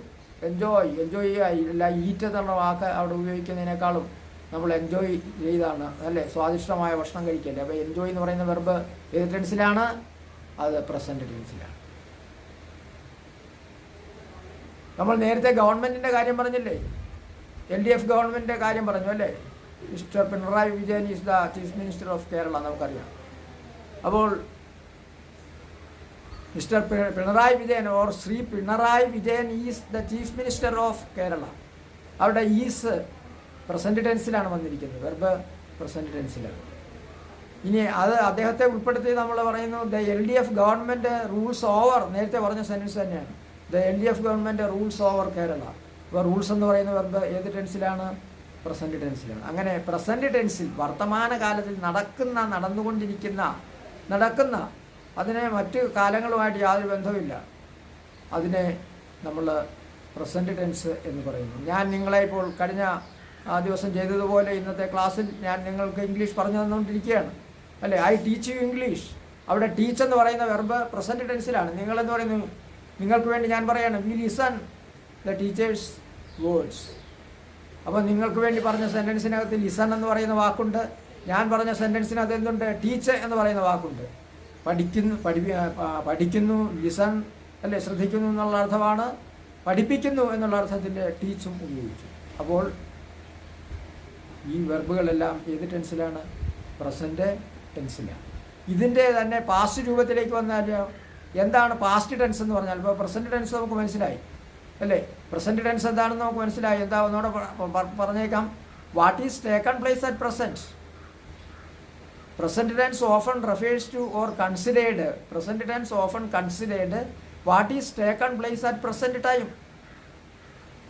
എൻജോയ് ചെയ്യുക. ഇല്ല, ഈറ്റ് എന്നുള്ള വാക്ക് അവിടെ ഉപയോഗിക്കുന്നതിനേക്കാളും നമ്മൾ എൻജോയ് ചെയ്താണ്, അല്ലേ? സ്വാദിഷ്ടമായ ഭക്ഷണം കഴിക്കല്ലേ. അപ്പോൾ എൻജോയ് എന്ന് പറയുന്ന വെർബ് ഏത് ടെൻസിലാണ്? അത് പ്രസൻറ്റ് ടെൻസിലാണ്. നമ്മൾ നേരത്തെ ഗവൺമെൻറ്റിൻ്റെ കാര്യം പറഞ്ഞില്ലേ? LDF ഗവൺമെൻറ്റിൻ്റെ കാര്യം പറഞ്ഞു, അല്ലേ? Mister Pinarayi Vijayan is the chief minister of Kerala, നമുക്കറിയാം. അപ്പോൾ mister Pinarayi Vijayan or Shri Pinarayi Vijayan is the chief minister of Kerala. അവിടെ ഈസ് പ്രസൻറ്റ് ടെൻസിലാണ് വന്നിരിക്കുന്നത്, വെർബ് പ്രസൻറ്റ് ടെൻസിലാണ്. ഇനി അത് അദ്ദേഹത്തെ ഉൾപ്പെടുത്തി നമ്മൾ പറയുന്നു the LDF government rules over, നേരത്തെ പറഞ്ഞ സെൻറ്റൻസ് തന്നെയാണ്. The LDF government rules over Kerala. അപ്പോൾ റൂൾസ് എന്ന് പറയുന്ന വെർബ് ഏത് ടെൻസിലാണ്? പ്രസൻറ്റ് ടെൻസിലാണ്. അങ്ങനെ പ്രസൻറ്റ് ടെൻസിൽ വർത്തമാനകാലത്തിൽ നടക്കുന്ന അതിനെ മറ്റ് കാലങ്ങളുമായിട്ട് യാതൊരു ബന്ധവുമില്ല, അതിനെ നമ്മൾ പ്രസൻറ്റ് ടെൻസ് എന്ന് പറയുന്നു. ഞാൻ നിങ്ങളെ ഇപ്പോൾ കഴിഞ്ഞ ദിവസം ചെയ്തതുപോലെ ഇന്നത്തെ ക്ലാസ്സിൽ ഞാൻ നിങ്ങൾക്ക് ഇംഗ്ലീഷ് പറഞ്ഞു തന്നുകൊണ്ടിരിക്കുകയാണ്, അല്ലേ? I teach you English. അവിടെ ടീച്ച് എന്ന് പറയുന്ന വെർബ് പ്രസൻറ്റ് ടെൻസിലാണ്. നിങ്ങളെന്ന് പറയുന്നു, നിങ്ങൾക്ക് വേണ്ടി ഞാൻ പറയാണ് V listen the teachers words. അപ്പോൾ നിങ്ങൾക്ക് വേണ്ടി പറഞ്ഞ സെൻറ്റൻസിനകത്ത് ലിസൺ എന്ന് പറയുന്ന വാക്കുണ്ട്. ഞാൻ പറഞ്ഞ സെൻറ്റൻസിനകത്ത് എന്തുണ്ട്? ടീച്ച് എന്ന് പറയുന്ന വാക്കുണ്ട്. പഠിക്കുന്നു, ലിസൺ, അല്ലേ? ശ്രദ്ധിക്കുന്നു എന്നുള്ള അർത്ഥമാണ്. പഠിപ്പിക്കുന്നു എന്നുള്ള അർത്ഥത്തിൻ്റെ ടീച്ചും ഉപയോഗിച്ചു. അപ്പോൾ ഈ വെർബുകളെല്ലാം ഏത് ടെൻസിലാണ്? പ്രസൻറ്റ് ടെൻസിലാണ്. ഇതിൻ്റെ തന്നെ പാസ്റ്റ് രൂപത്തിലേക്ക് വന്നാൽ എന്താണ് പാസ്റ്റ് ടെൻസ് എന്ന് പറഞ്ഞാൽ? ഇപ്പോൾ പ്രസൻറ്റ് ടെൻസ് നമുക്ക് മനസ്സിലായി, അല്ലേ? പ്രസൻറ്റ് ടെൻസ് എന്താണെന്ന് നമുക്ക് മനസ്സിലായി. എന്താ ഒന്നുകൂടെ പറഞ്ഞേക്കാം. What is taken place at present. Present tense often refers to or considered. Present tense often considered what is taken place at present time.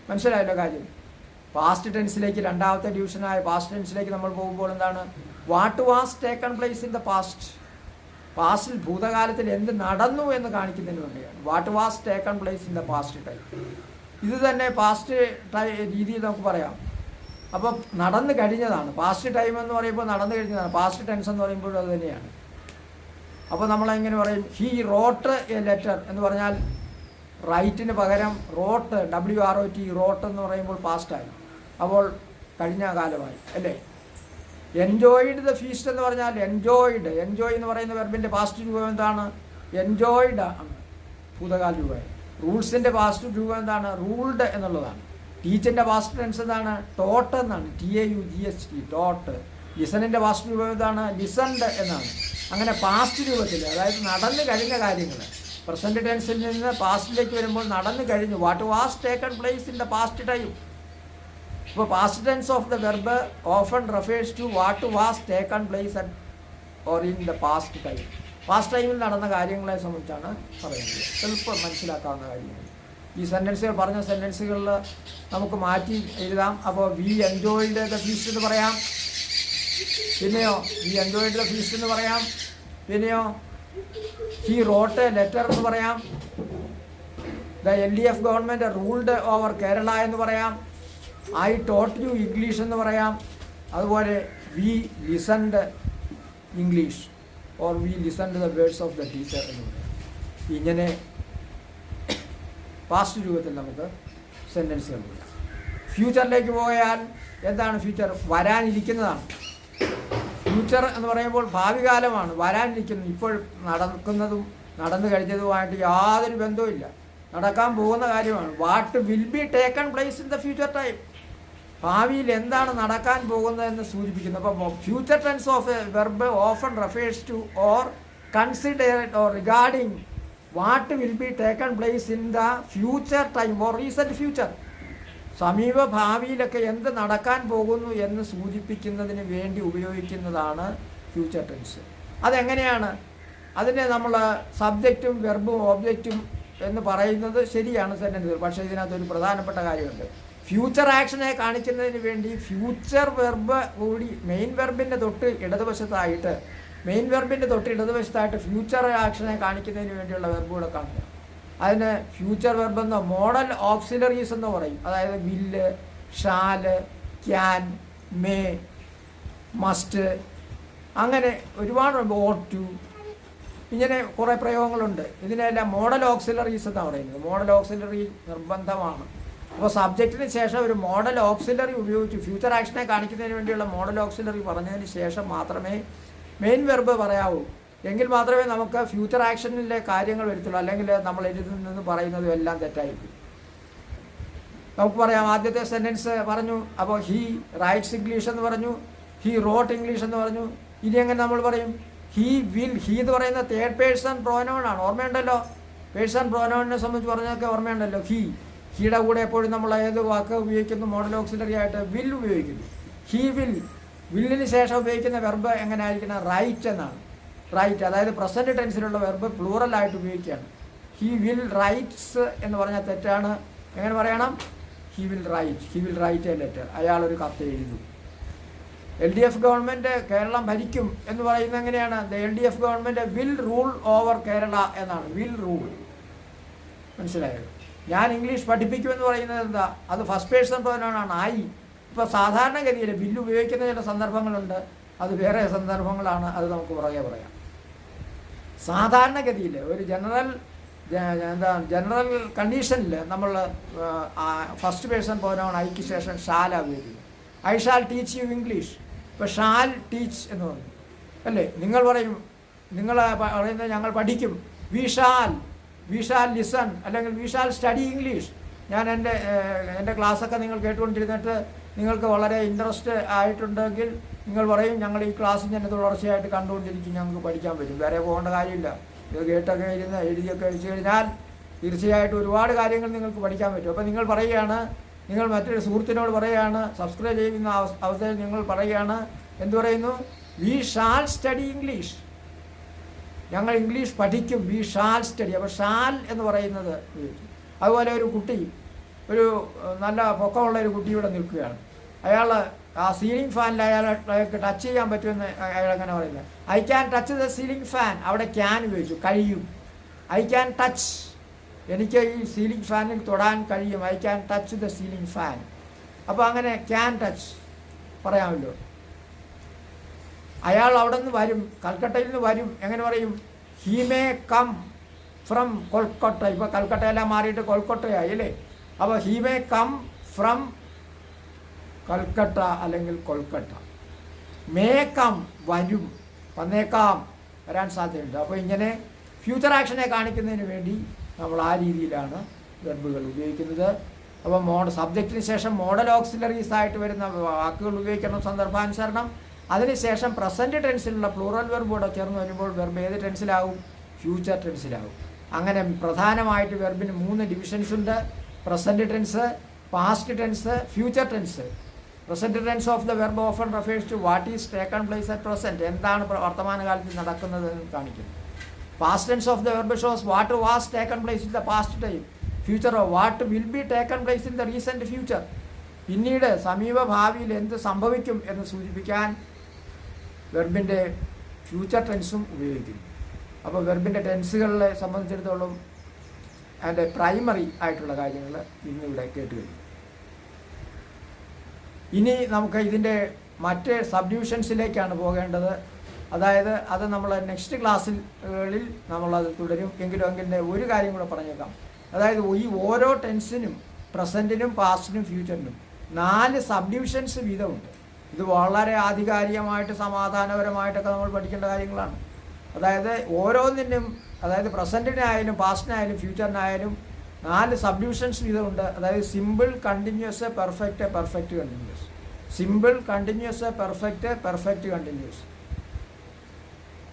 മനസ്സിലായല്ലോ കാര്യം? പാസ്റ്റ് ടെൻസിലേക്ക്, രണ്ടാമത്തെ ഡിവിഷനായ പാസ്റ്റ് ടെൻസിലേക്ക് നമ്മൾ പോകുമ്പോൾ എന്താണ്? What was taken place in the past. പാസ്റ്റിൽ, ഭൂതകാലത്തിൽ എന്ത് നടന്നു എന്ന് കാണിക്കുന്നതിന് വേണ്ടിയാണ് what was taken place in the past time. ഇത് തന്നെ പാസ്റ്റ് രീതിയിൽ നമുക്ക് പറയാം. അപ്പം നടന്നു കഴിഞ്ഞതാണ്. പാസ്റ്റ് ടൈം എന്ന് പറയുമ്പോൾ നടന്നു കഴിഞ്ഞതാണ്. പാസ്റ്റ് ടെൻസ് എന്ന് പറയുമ്പോഴും അത് തന്നെയാണ്. അപ്പോൾ നമ്മളെങ്ങനെ പറയും? ഹീ റോട്ട് എ ലെറ്റർ എന്ന് പറഞ്ഞാൽ റൈറ്റിന് പകരം റോട്ട്, WROT, റോട്ട് എന്ന് പറയുമ്പോൾ പാസ്റ്റായി, അപ്പോൾ കഴിഞ്ഞ കാലമായി, അല്ലേ? എൻജോയ്ഡ് ദ ഫീസ്റ്റ് എന്ന് പറഞ്ഞാൽ എൻജോയ് എന്ന് പറയുന്ന വെർബിൻ്റെ പാസ്റ്റ് രൂപം എന്താണ്? എൻജോയ്ഡ് ആണ്, ഭൂതകാല രൂപമായി. റൂൾസിൻ്റെ പാസ്റ്റ് രൂപം എന്താണ്? റൂൾഡ് എന്നുള്ളതാണ്. ടീച്ചിൻ്റെ പാസ്റ്റ് ടെൻസ് എന്താണ്? ടോട്ട് എന്നാണ്, TAUGHT, ടോട്ട്. ലിസണിൻ്റെ പാസ്റ്റ് രൂപം എന്താണ്? ലിസൺഡ് എന്നാണ്. അങ്ങനെ പാസ്റ്റ് രൂപത്തിൽ, അതായത് നടന്നു കഴിഞ്ഞ കാര്യങ്ങൾ, പ്രസൻറ്റ് ടെൻസിൽ നിന്ന് പാസ്റ്റിലേക്ക് വരുമ്പോൾ നടന്നു കഴിഞ്ഞു. What was taken place in the past time. ഇപ്പോൾ past tense of the verb often refers to what was taken place at or in the past time. Past ടൈമിൽ നടന്ന കാര്യങ്ങളെ സംബന്ധിച്ചാണ് പറയുന്നത്. എളുപ്പം മനസ്സിലാക്കാവുന്ന കാര്യങ്ങൾ. ഈ സെൻറ്റൻസുകൾ, പറഞ്ഞ സെൻറ്റൻസുകളിൽ നമുക്ക് മാറ്റി എഴുതാം. അപ്പോൾ വി എൻജോയ്ഡ് ദ ഫീസ്റ്റ് എന്ന് പറയാം. പിന്നെയോ വി എൻജോയ്ഡ് ദ ഫീസ്റ്റ് എന്ന് പറയാം. പിന്നെയോ ഹി റോട്ട് എ ലെറ്റർ എന്ന് പറയാം. The LDF government ruled over Kerala എന്ന് പറയാം. ഐ ടോട്ട് യു ഇംഗ്ലീഷ് എന്ന് പറയാം. അതുപോലെ we listened English or we listened the words of the teacher എന്ന് പറയാം. ഇങ്ങനെ പാസ്റ്റ് രൂപത്തിൽ നമുക്ക് സെൻറ്റൻസുകൾ പറയാം. ഫ്യൂച്ചറിലേക്ക് പോയാൽ എന്താണ് ഫ്യൂച്ചർ? വരാനിരിക്കുന്നതാണ്. ഫ്യൂച്ചർ എന്ന് പറയുമ്പോൾ ഭാവി കാലമാണ്, വരാനിരിക്കുന്നത്. ഇപ്പോൾ നടക്കുന്നതും നടന്നു കഴിഞ്ഞതുമായിട്ട് യാതൊരു ബന്ധവുമില്ല, നടക്കാൻ പോകുന്ന കാര്യമാണ്. What will be taken place in the future time, ഭാവിയിൽ എന്താണ് നടക്കാൻ പോകുന്നതെന്ന് സൂചിപ്പിക്കുന്നു. അപ്പോൾ future tense of a verb often refers to or considered or regarding what will be taken place in the future time or recent future. സമീപ ഭാവിയിലൊക്കെ എന്ത് നടക്കാൻ പോകുന്നു എന്ന് സൂചിപ്പിക്കുന്നതിന് വേണ്ടി ഉപയോഗിക്കുന്നതാണ് ഫ്യൂച്ചർ ടെൻസ്. അതെങ്ങനെയാണ്? അതിനെ നമ്മൾ സബ്ജക്റ്റും വെർബും ഓബ്ജക്റ്റും എന്ന് പറയുന്നത് ശരിയാണ് സെൻറ്റൻസിൽ. പക്ഷേ ഇതിനകത്തൊരു പ്രധാനപ്പെട്ട കാര്യമുണ്ട്. ഫ്യൂച്ചർ ആക്ഷനെ കാണിക്കുന്നതിന് വേണ്ടി ഫ്യൂച്ചർ വെർബ് കൂടി മെയിൻ വെർബിൻ്റെ തൊട്ട് ഇടതുവശത്തായിട്ട് ഫ്യൂച്ചർ ആക്ഷനെ കാണിക്കുന്നതിന് വേണ്ടിയുള്ള വെർബ് കൂടെ കാണിക്കണം. അതിന് ഫ്യൂച്ചർ വെർബ് എന്നോ മോഡൽ ഓക്സിലറീസ് എന്നോ പറയും. അതായത് വില്ല്, ഷാല്, ക്യാൻ, മേ, മസ്റ്റ്, അങ്ങനെ ഒരുപാട് ഓട്ട് ടു, ഇങ്ങനെ കുറേ പ്രയോഗങ്ങളുണ്ട്. ഇതിനെല്ലാം മോഡൽ ഓക്സിലറീസ് എന്നാണ് പറയുന്നത്. മോഡൽ ഓക്സിലറി നിർബന്ധമാണ്. അപ്പോൾ സബ്ജക്റ്റിന് ശേഷം ഒരു മോഡൽ ഓക്സിലറി ഉപയോഗിച്ച് ഫ്യൂച്ചർ ആക്ഷനെ കാണിക്കുന്നതിന് വേണ്ടിയുള്ള മോഡൽ ഓക്സിലറി പറഞ്ഞതിന് ശേഷം മാത്രമേ മെയിൻ വെർബ് പറയാവൂ. എങ്കിൽ മാത്രമേ നമുക്ക് ഫ്യൂച്ചർ ആക്ഷനിലെ കാര്യങ്ങൾ വരത്തുള്ളൂ. അല്ലെങ്കിൽ നമ്മൾ എഴുതുന്നത് പറയുന്നതും എല്ലാം തെറ്റായിരിക്കും. നമുക്ക് പറയാം, ആദ്യത്തെ സെൻറ്റൻസ് പറഞ്ഞു. അപ്പോൾ ഹീ റൈറ്റ്സ് ഇംഗ്ലീഷ് എന്ന് പറഞ്ഞു, ഹീ റോട്ട് ഇംഗ്ലീഷ് എന്ന് പറഞ്ഞു. ഇനി എങ്ങനെ നമ്മൾ പറയും? He will. ഹീ എന്ന് പറയുന്ന തേർഡ് പേഴ്സൺ പ്രോനൗണാണ്, ഓർമ്മയുണ്ടല്ലോ. പേഴ്സൺ പ്രോനൗണിനെ സംബന്ധിച്ച് പറഞ്ഞതൊക്കെ ഓർമ്മയുണ്ടല്ലോ. ഹീയുടെ കൂടെ എപ്പോഴും നമ്മൾ ഏത് വാക്ക് ഉപയോഗിക്കുന്നു? മോഡൽ ഓക്സിലറി ആയിട്ട് വിൽ ഉപയോഗിക്കുന്നു. He will. വില്ലിന് ശേഷം ഉപയോഗിക്കുന്ന വെർബ് എങ്ങനെ ആയിരിക്കണം? റൈറ്റ് എന്നാണ്. റൈറ്റ്, അതായത് പ്രസൻറ്റ് ടെൻസിലുള്ള വെർബ് പ്ലൂറലായിട്ട് ഉപയോഗിക്കുകയാണ്. ഹി വിൽ റൈറ്റ്സ് എന്ന് പറഞ്ഞാൽ തെറ്റാണ്. എങ്ങനെ പറയണം? He will write a letter. അയാളൊരു കത്ത് എഴുതും. LDF ഗവൺമെൻറ് കേരളം ഭരിക്കും എന്ന് പറയുന്നത് എങ്ങനെയാണ്? LDF government will rule over Kerala എന്നാണ്. Will rule. മനസ്സിലായോ? ഞാൻ ഇംഗ്ലീഷ് പഠിപ്പിക്കുമെന്ന് പറയുന്നത് എന്താ? അത് ഫസ്റ്റ് പേഴ്സൺ പ്രോനൗണാണ്, ആയി. ഇപ്പോൾ സാധാരണഗതിയിൽ ബില്ല് ഉപയോഗിക്കുന്ന ചില സന്ദർഭങ്ങളുണ്ട്, അത് വേറെ സന്ദർഭങ്ങളാണ്. അത് നമുക്ക് പുറകെ പറയാം. സാധാരണഗതിയിൽ ഒരു ജനറൽ കണ്ടീഷനിൽ നമ്മൾ ഫസ്റ്റ് പേഴ്സൺ പ്രോനൗൺ ഐക്ക് ശേഷം ഷാൽ ഉപയോഗിക്കുന്നു. I shall teach you English. ഇപ്പോൾ ഷാൽ ടീച്ച് എന്ന് പറഞ്ഞു അല്ലേ? നിങ്ങൾ പറയും, നിങ്ങൾ പറയുന്നത് ഞങ്ങൾ പഠിക്കും. വി ഷാൽ ലിസൺ, അല്ലെങ്കിൽ വി ഷാൽ സ്റ്റഡി ഇംഗ്ലീഷ്. ഞാൻ എൻ്റെ ക്ലാസ്സൊക്കെ നിങ്ങൾ കേട്ടുകൊണ്ടിരുന്നിട്ട് നിങ്ങൾക്ക് വളരെ ഇൻട്രസ്റ്റ് ആയിട്ടുണ്ടെങ്കിൽ നിങ്ങൾ പറയും, ഞങ്ങൾ ഈ ക്ലാസ് തന്നെ തുടർച്ചയായിട്ട് കണ്ടുകൊണ്ടിരിക്കും, ഞങ്ങൾക്ക് പഠിക്കാൻ പറ്റും, വേറെ പോകേണ്ട കാര്യമില്ല. ഇത് കേട്ടൊക്കെ ഇരുന്ന് എഴുതിയൊക്കെ അടിച്ചു കഴിഞ്ഞാൽ തീർച്ചയായിട്ടും ഒരുപാട് കാര്യങ്ങൾ നിങ്ങൾക്ക് പഠിക്കാൻ പറ്റും. അപ്പോൾ നിങ്ങൾ പറയുകയാണ്, നിങ്ങൾ മറ്റൊരു സുഹൃത്തിനോട് പറയുകയാണ്, സബ്സ്ക്രൈബ് ചെയ്യുന്ന അവസ്ഥയിൽ നിങ്ങൾ പറയുകയാണ്, എന്തു പറയുന്നു? We shall study English. ഞങ്ങൾ ഇംഗ്ലീഷ് പഠിക്കും. We shall study. അപ്പോൾ ഷാൽ എന്ന് പറയുന്നത് ഉപയോഗിക്കും. അതുപോലെ ഒരു കുട്ടി, ഒരു നല്ല പൊക്കമുള്ള ഒരു കുട്ടി ഇവിടെ നിൽക്കുകയാണ്. അയാൾ ആ സീലിംഗ് ഫാനിൽ അയാൾക്ക് ടച്ച് ചെയ്യാൻ പറ്റുമെന്ന് അയാൾ എങ്ങനെ പറയുന്നത്? I can touch the ceiling fan. അവിടെ ക്യാൻ ഉപയോഗിച്ചു, കഴിയും. ഐ ക്യാൻ ടച്ച്, എനിക്ക് ഈ സീലിംഗ് ഫാനിൽ തൊടാൻ കഴിയും. I can touch the ceiling fan. അപ്പോൾ അങ്ങനെ ക്യാൻ ടച്ച് പറയാമല്ലോ. അയാൾ അവിടെ നിന്ന് വരും, കൽക്കട്ടയിൽ നിന്ന് വരും. എങ്ങനെ പറയും? He may come from Kolkata. ഇപ്പോൾ കൽക്കട്ടയെല്ലാം മാറിയിട്ട് കൊൽക്കട്ടയായി അല്ലേ? അപ്പോൾ he may come from Calcutta അല്ലെങ്കിൽ കൊൽക്കട്ട. മേ കം വരും, വന്നേക്കാം, വരാൻ സാധ്യതയുണ്ട്. അപ്പോൾ ഇങ്ങനെ ഫ്യൂച്ചർ ആക്ഷനെ കാണിക്കുന്നതിന് വേണ്ടി നമ്മൾ ആ രീതിയിലാണ് വെർബുകൾ ഉപയോഗിക്കുന്നത്. അപ്പോൾ സബ്ജക്റ്റിന് ശേഷം മോഡൽ ഓക്സിലറീസ് ആയിട്ട് വരുന്ന വാക്കുകൾ ഉപയോഗിക്കണം സന്ദർഭാനുസരണം. അതിനുശേഷം പ്രസൻറ്റ് ടെൻസിലുള്ള പ്ലൂറൽ വെർബ് കൂടെ ചേർന്ന് വരുമ്പോൾ വെർബ് ഏത് ടെൻസിലാവും? ഫ്യൂച്ചർ ടെൻസിലാവും. അങ്ങനെ പ്രധാനമായിട്ട് വെർബിന് 3 ഡിവിഷൻസ് ഉണ്ട്: present tense, past tense, future tense. Present tense of the verb often refers to what is taken place at present, എന്താണ് വർത്തമാനകാലത്ത് നടക്കുന്നതെന്ന് കാണിക്കുന്നു. Past tense of the verb shows what was taken place in the past time. Future what will be taken place in the recent future, പിന്നീട് സമീപ ഭാവിയിൽ എന്ത് സംഭവിക്കും എന്ന് സൂചിപ്പിക്കാൻ വെർബിൻ്റെ ഫ്യൂച്ചർ ടെൻസും ഉപയോഗിക്കുന്നു. അപ്പോൾ വെർബിൻ്റെ ടെൻസുകളെ സംബന്ധിച്ചിടത്തോളം അതിൻ്റെ പ്രൈമറി ആയിട്ടുള്ള കാര്യങ്ങൾ ഇന്നിവിടെ കേട്ട് കഴിഞ്ഞു. ഇനി നമുക്ക് ഇതിൻ്റെ മറ്റ് സബ്ഡിവിഷൻസിലേക്കാണ് പോകേണ്ടത്. അതായത് അത് നമ്മൾ നെക്സ്റ്റ് ക്ലാസ്സിൽ നമ്മളത് തുടരും. എങ്കിലും ഒരു കാര്യം കൂടെ പറഞ്ഞേക്കാം. അതായത് ഈ ഓരോ ടെൻസിനും, പ്രസൻറ്റിനും പാസ്റ്റിനും ഫ്യൂച്ചറിനും 4 സബ് ഡിവിഷൻസ് വീതമുണ്ട്. ഇത് വളരെ ആധികാരികമായിട്ട് സമാധാനപരമായിട്ടൊക്കെ നമ്മൾ പഠിക്കേണ്ട കാര്യങ്ങളാണ്. അതായത് ഓരോന്നിനും, അതായത് പ്രസൻറ്റിനായാലും പാസ്റ്റിനായാലും ഫ്യൂച്ചറിനായാലും 4 സബ് ഡിവിഷൻസ് വീതമുണ്ട്. അതായത് simple, continuous, perfect, perfect continuous. Simple, continuous, perfect, perfect continuous.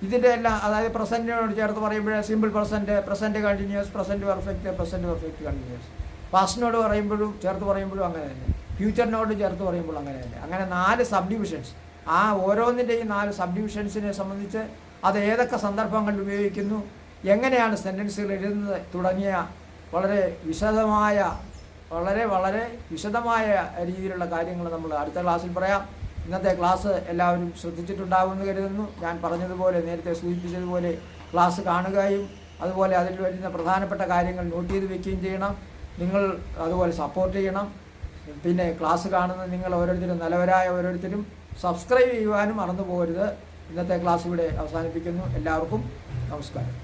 ഇതിൻ്റെ എല്ലാം, അതായത് പ്രസൻറ്റിനോട് ചേർത്ത് പറയുമ്പോൾ simple present, present continuous, present perfect, present perfect continuous. പാസ്റ്റിനോട് പറയുമ്പോഴും ചേർത്ത് പറയുമ്പോഴും അങ്ങനെ തന്നെ, ഫ്യൂച്ചറിനോട് ചേർത്ത് പറയുമ്പോൾ അങ്ങനെ തന്നെ. അങ്ങനെ 4 സബ് ഡിവിഷൻസ്. ആ ഓരോന്നിൻ്റെയും 4 സബ് ഡിവിഷൻസിനെ സംബന്ധിച്ച് അത് ഏതൊക്കെ സന്ദർഭങ്ങളിൽ ഉപയോഗിക്കുന്നു, എങ്ങനെയാണ് സെൻറ്റൻസുകൾ എഴുതുന്നത് തുടങ്ങിയ വളരെ വിശദമായ വളരെ വിശദമായ രീതിയിലുള്ള കാര്യങ്ങൾ നമ്മൾ അടുത്ത ക്ലാസ്സിൽ പറയാം. ഇന്നത്തെ ക്ലാസ് എല്ലാവരും ശ്രദ്ധിച്ചിട്ടുണ്ടാകുമെന്ന് കരുതുന്നു. ഞാൻ പറഞ്ഞതുപോലെ, നേരത്തെ സൂചിപ്പിച്ചതുപോലെ ക്ലാസ് കാണുകയും അതുപോലെ അതിൽ വരുന്ന പ്രധാനപ്പെട്ട കാര്യങ്ങൾ നോട്ട് ചെയ്ത് വെക്കുകയും ചെയ്യണം. നിങ്ങൾ അതുപോലെ സപ്പോർട്ട് ചെയ്യണം. പിന്നെ ക്ലാസ് കാണുന്ന നിങ്ങൾ ഓരോരുത്തരും, നല്ലവരായ ഓരോരുത്തരും സബ്സ്ക്രൈബ് ചെയ്യുവാനും മറന്നു പോകരുത്. ഇന്നത്തെ ക്ലാസ് ഇവിടെ അവസാനിപ്പിക്കുന്നു. എല്ലാവർക്കും നമസ്കാരം.